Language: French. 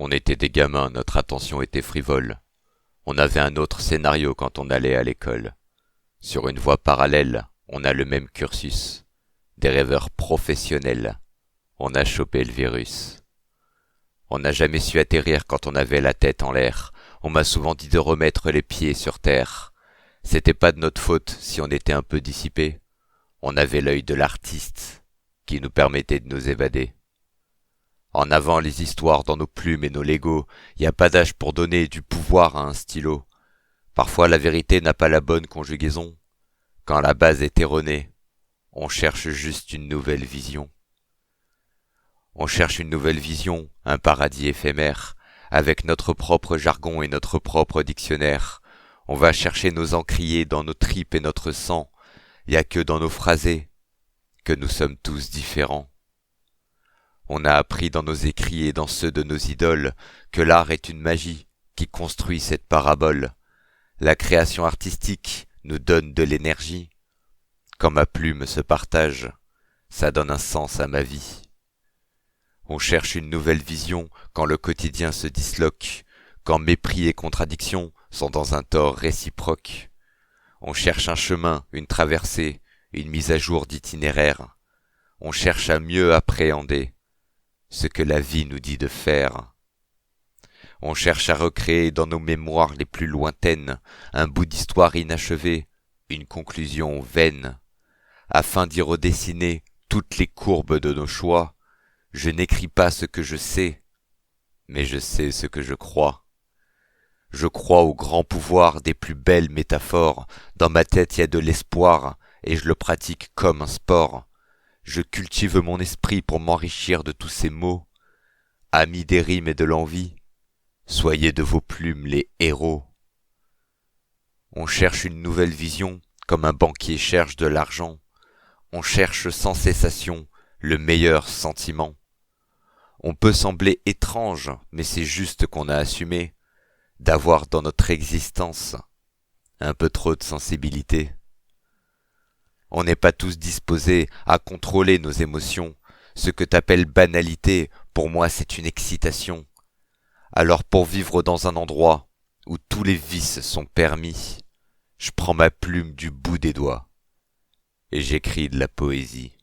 On était des gamins, notre attention était frivole. On avait un autre scénario quand on allait à l'école. Sur une voie parallèle, on a le même cursus. Des rêveurs professionnels. On a chopé le virus. On n'a jamais su atterrir quand on avait la tête en l'air. On m'a souvent dit de remettre les pieds sur terre. C'était pas de notre faute si on était un peu dissipé. On avait l'œil de l'artiste qui nous permettait de nous évader. En avant les histoires dans nos plumes et nos Legos, y a pas d'âge pour donner du pouvoir à un stylo. Parfois la vérité n'a pas la bonne conjugaison. Quand la base est erronée, on cherche juste une nouvelle vision. On cherche une nouvelle vision, un paradis éphémère, avec notre propre jargon et notre propre dictionnaire. On va chercher nos encriers dans nos tripes et notre sang. Y a que dans nos phrasés que nous sommes tous différents. On a appris dans nos écrits et dans ceux de nos idoles que l'art est une magie qui construit cette parabole. La création artistique nous donne de l'énergie. Quand ma plume se partage, ça donne un sens à ma vie. On cherche une nouvelle vision quand le quotidien se disloque, quand mépris et contradiction sont dans un tort réciproque. On cherche un chemin, une traversée, une mise à jour d'itinéraire. On cherche à mieux appréhender ce que la vie nous dit de faire. On cherche à recréer dans nos mémoires les plus lointaines un bout d'histoire inachevée, une conclusion vaine. Afin d'y redessiner toutes les courbes de nos choix, je n'écris pas ce que je sais, mais je sais ce que je crois. Je crois au grand pouvoir des plus belles métaphores. Dans ma tête y a de l'espoir, et je le pratique comme un sport. Je cultive mon esprit pour m'enrichir de tous ces mots. Amis des rimes et de l'envie, soyez de vos plumes les héros. On cherche une nouvelle vision, comme un banquier cherche de l'argent. On cherche sans cessation le meilleur sentiment. On peut sembler étrange, mais c'est juste qu'on a assumé d'avoir dans notre existence un peu trop de sensibilité. On n'est pas tous disposés à contrôler nos émotions. Ce que t'appelles banalité, pour moi c'est une excitation. Alors pour vivre dans un endroit où tous les vices sont permis, je prends ma plume du bout des doigts et j'écris de la poésie.